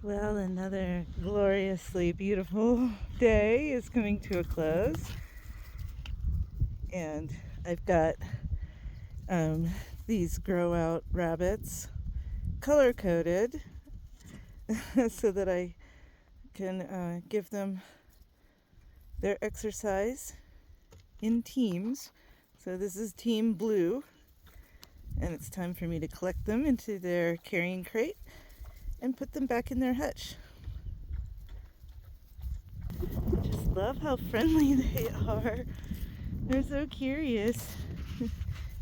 Well, another gloriously beautiful day is coming to a close, and I've got these grow out rabbits color coded so that I can give them their exercise in teams. So this is Team Blue, and it's time for me to collect them into their carrying crate and put them back in their hutch. I just love how friendly they are. They're so curious.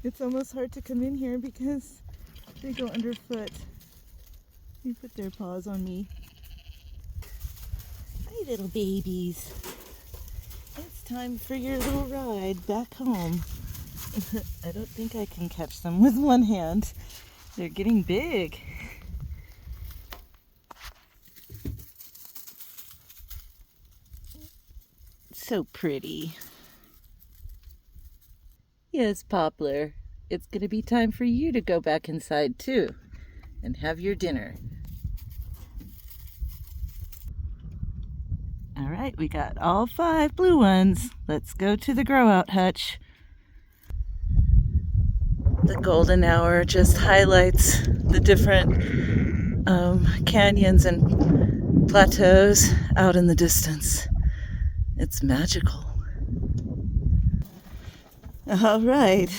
It's almost hard to come in here because they go underfoot. They put their paws on me. Hi, little babies. It's time for your little ride back home. I don't think I can catch them with one hand. They're getting big. So pretty. Yes, Poplar. It's going to be time for you to go back inside too and have your dinner. All right, we got all 5 blue ones. Let's go to the grow out hutch. The golden hour just highlights the different canyons and plateaus out in the distance. It's magical. All right,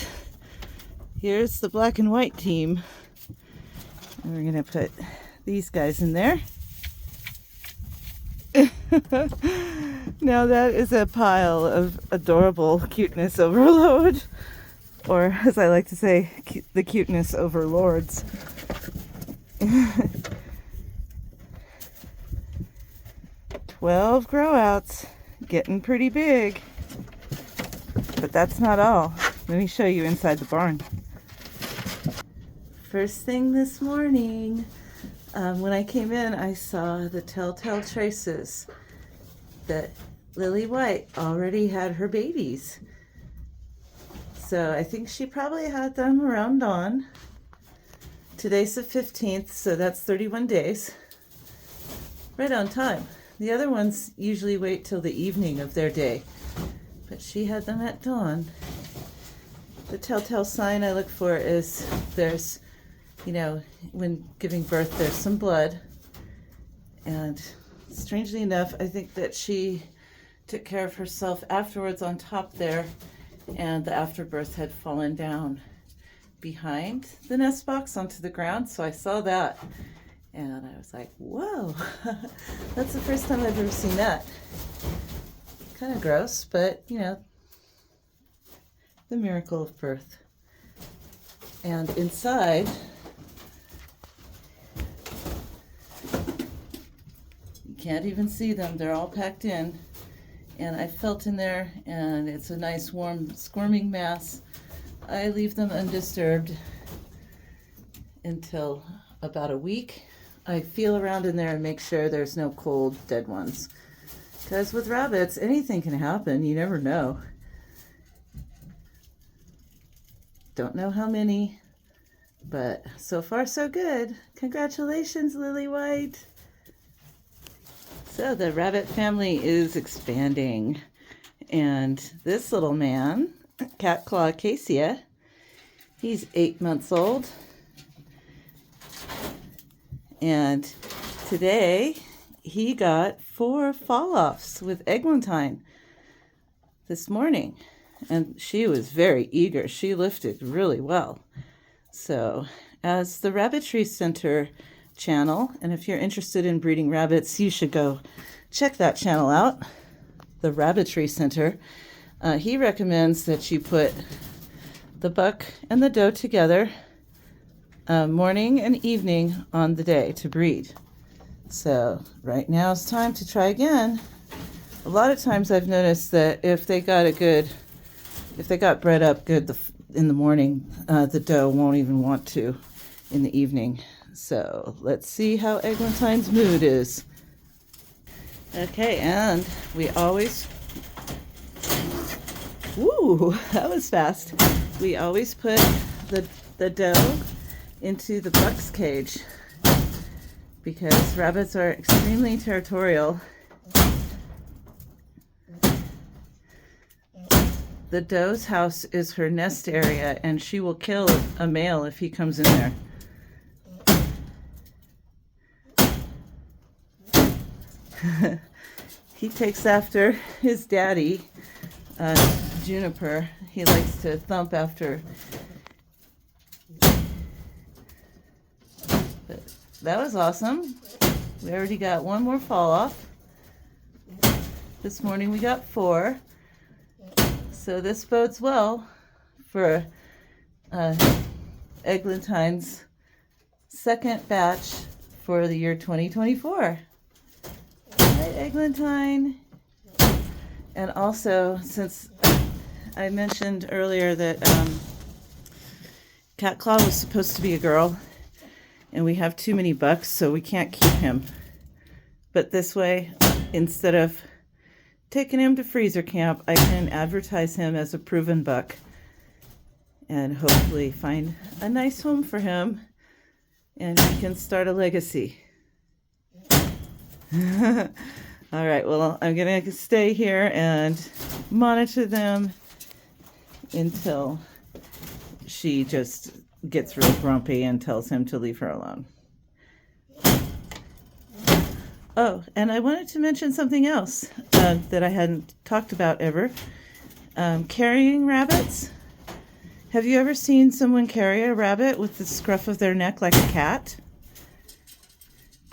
here's the black and white team. And we're gonna put these guys in there. Now that is a pile of adorable cuteness overload, or as I like to say, the cuteness overlords. 12 grow outs, getting pretty big. But that's not all. Let me show you inside the barn. First thing this morning, when I came in, I saw the telltale traces that Lily White already had her babies. So I think she probably had them around dawn. Today's the 15th, so that's 31 days. Right on time. The other ones usually wait till the evening of their day, but she had them at dawn. The telltale sign I look for is there's, when giving birth, there's some blood. And strangely enough, I think that she took care of herself afterwards on top there, and the afterbirth had fallen down behind the nest box onto the ground. So I saw that, and I was like, whoa, that's the first time I've ever seen that. Kind of gross, but the miracle of birth. And inside, you can't even see them, they're all packed in. And I felt in there, and it's a nice warm squirming mass. I leave them undisturbed until about a week. I feel around in there and make sure there's no cold, dead ones. Because with rabbits, anything can happen. You never know. Don't know how many, but so far so good. Congratulations, Lily White. So the rabbit family is expanding. And this little man, Cat Claw Acacia, he's 8 months old. And today he got 4 fall-offs with eglantine this morning. And she was very eager. She lifted really well. So as the Rabbitry Center channel, and if you're interested in breeding rabbits, you should go check that channel out, the Rabbitry Center. He recommends that you put the buck and the doe together morning and evening on the day to breed. So right now it's time to try again. A lot of times I've noticed that if they got bred up good in the morning, the doe won't even want to in the evening. So let's see how Eglantine's mood is. Okay, and we always, woo, that was fast. We always put the doe into the buck's cage. because rabbits are extremely territorial. The doe's house is her nest area, and she will kill a male if he comes in there. He takes after his daddy, Juniper. He likes to thump after. But that was awesome. We already got one more fall off. This morning we got 4. So this bodes well for Eglantine's second batch for the year 2024. Right, Eglantine. And also, since I mentioned earlier that Cat Claw was supposed to be a girl, and we have too many bucks, so we can't keep him. But this way, instead of taking him to freezer camp, I can advertise him as a proven buck and hopefully find a nice home for him, and he can start a legacy. All right, well, I'm going to stay here and monitor them until she just gets real grumpy and tells him to leave her alone. Oh, and I wanted to mention something else that I hadn't talked about ever. Carrying rabbits. Have you ever seen someone carry a rabbit with the scruff of their neck like a cat?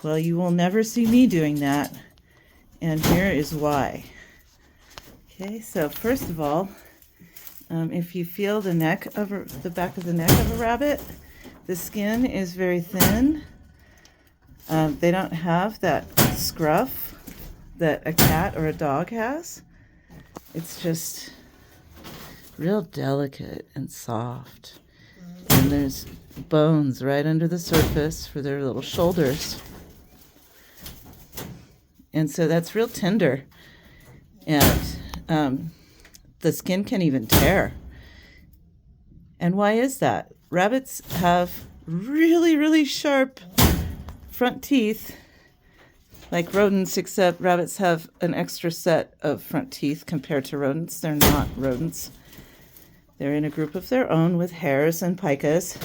Well, you will never see me doing that. And here is why. Okay, so first of all, if you feel the back of the neck of a rabbit, the skin is very thin. They don't have that scruff that a cat or a dog has. It's just real delicate and soft. And there's bones right under the surface for their little shoulders. And so that's real tender. And the skin can even tear. And why is that? Rabbits have really, really sharp front teeth, like rodents, except rabbits have an extra set of front teeth compared to rodents. They're not rodents. They're in a group of their own with hares and picas.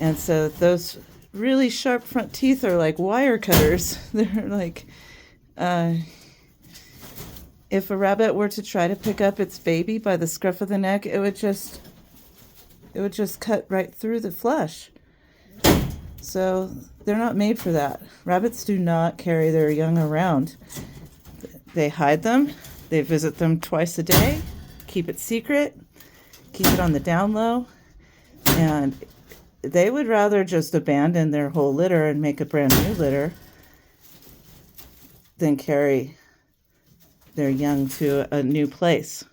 And so those really sharp front teeth are like wire cutters. They're like, if a rabbit were to try to pick up its baby by the scruff of the neck, it would just cut right through the flesh. So they're not made for that. Rabbits do not carry their young around. They hide them. They visit them twice a day, keep it secret, keep it on the down low, and they would rather just abandon their whole litter and make a brand new litter than carry their young to a new place.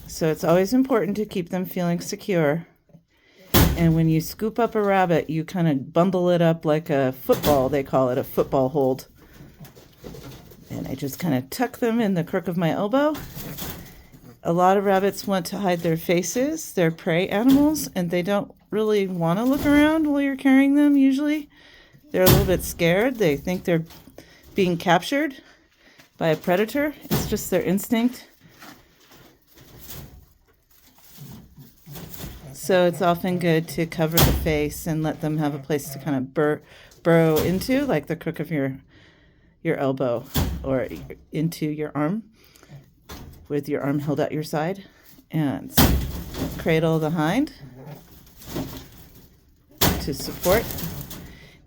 So it's always important to keep them feeling secure. And when you scoop up a rabbit, you kind of bundle it up like a football. They call it a football hold. And I just kind of tuck them in the crook of my elbow. A lot of rabbits want to hide their faces. They're prey animals, and they don't really want to look around while you're carrying them, usually. They're a little bit scared. They think they're being captured by a predator. It's just their instinct. So it's often good to cover the face and let them have a place to kind of burrow into, like the crook of your elbow or into your arm, with your arm held at your side, and cradle the hind to support.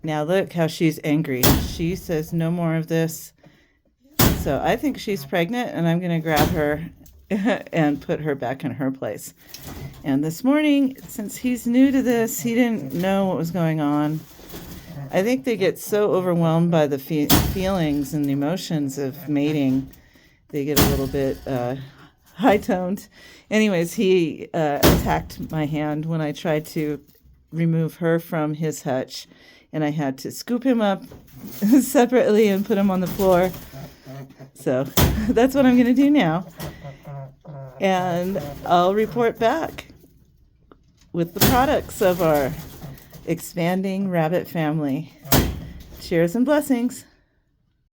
Now look how she's angry. She says no more of this. So I think she's pregnant, and I'm going to grab her and put her back in her place. And this morning, since he's new to this, he didn't know what was going on. I think they get so overwhelmed by the feelings and the emotions of mating, they get a little bit high-toned. Anyways, he attacked my hand when I tried to remove her from his hutch, and I had to scoop him up separately and put him on the floor. So that's what I'm going to do now. And I'll report back with the products of our expanding rabbit family. Cheers and blessings.